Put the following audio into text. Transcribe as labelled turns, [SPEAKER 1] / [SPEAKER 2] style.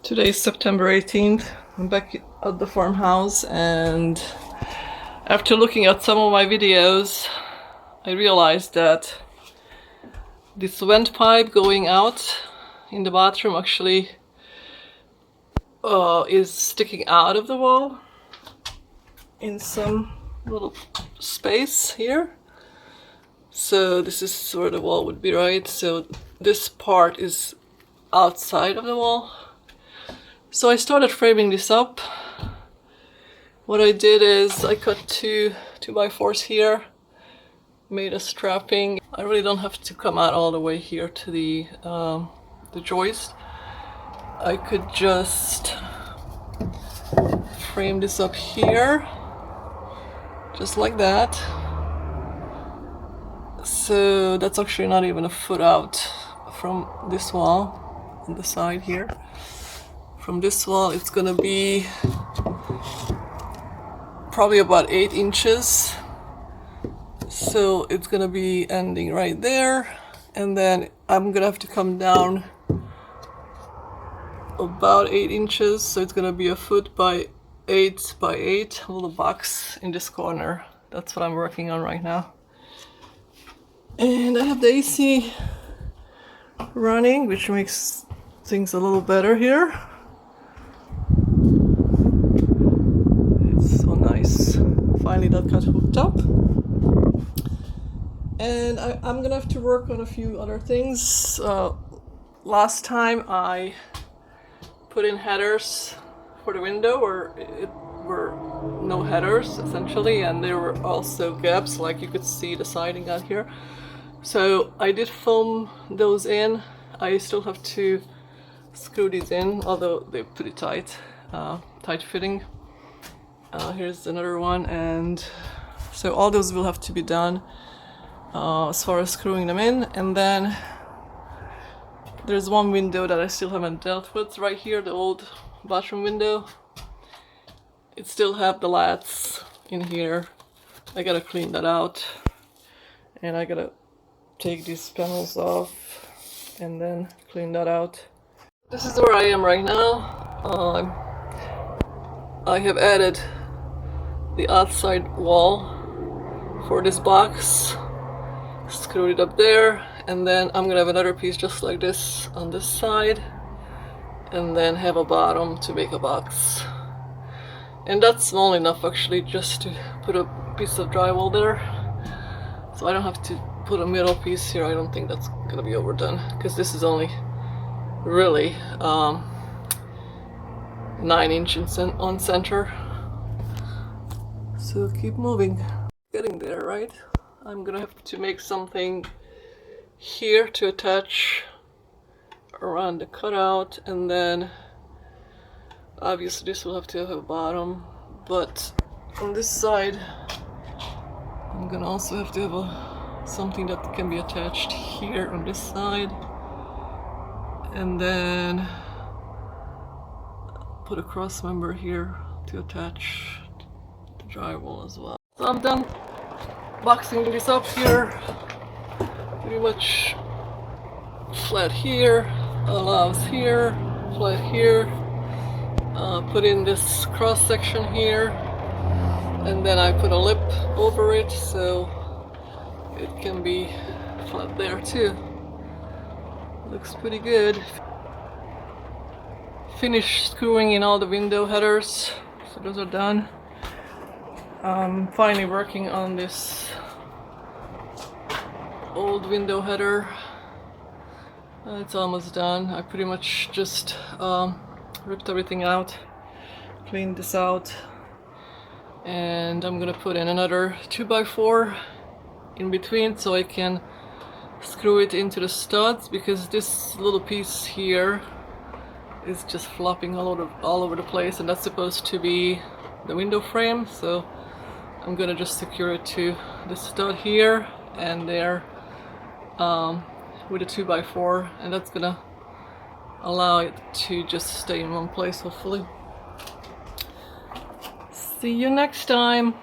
[SPEAKER 1] Today is September 18th. I'm back at the farmhouse, and after looking at some of my videos, I realized that this vent pipe going out in the bathroom actually is sticking out of the wall in some little space here. So this is where the wall would be, right? So this part is outside of the wall. So I started framing this up. What I did is I cut two 2x4s here, made a strapping. I really don't have to come out all the way here to the joist. I could just frame this up here, just like that. So that's actually not even a foot out from this wall on the side here. From this wall it's gonna be probably about 8 inches. So it's gonna be ending right there, and then I'm gonna have to come down about 8 inches. So it's gonna be a foot by 8 by 8, a little box in this corner. That's what I'm working on right now. And I have the AC running, which makes things a little better here. It's so nice. Finally that got hooked up. And I'm gonna have to work on a few other things. Last time I put in headers for the window, or it were no headers essentially, and there were also gaps, like you could see the siding out here. So I did foam those in. I still have to screw these in, although they're pretty tight, tight fitting. Here's another one, and so all those will have to be done as far as screwing them in. And then there's one window that I still haven't dealt with right here, the old bathroom window. It still have the lats in here. I gotta clean that out, and I gotta take these panels off and then clean that out. This is where I am right now. I have added the outside wall for this box, screwed it up there, and then I'm gonna have another piece just like this on this side, and then have a bottom to make a box. And that's small enough actually just to put a piece of drywall there, so I don't have to put a middle piece here. I don't think that's gonna be overdone, because this is only really 9 inches on center. So keep moving. Getting there, right? I'm gonna have to make something here to attach around the cutout, and then obviously this will have to have a bottom, but on this side I'm gonna also have to have something that can be attached here on this side, and then put a cross member here to attach the drywall as well. So I'm done boxing this up here, pretty much flat here, allows here, flat here, put in this cross section here, and then I put a lip over it so it can be flat there too. Looks pretty good. Finished screwing in all the window headers, so those are done. I'm finally working on this old window header. It's almost done. I pretty much just ripped everything out, cleaned this out, and I'm gonna put in another 2x4 in between so I can screw it into the studs, because this little piece here is just flopping all over the place, and that's supposed to be the window frame. So I'm gonna just secure it to the stud here and there with a 2x4, and that's gonna allow it to just stay in one place, hopefully. See you next time.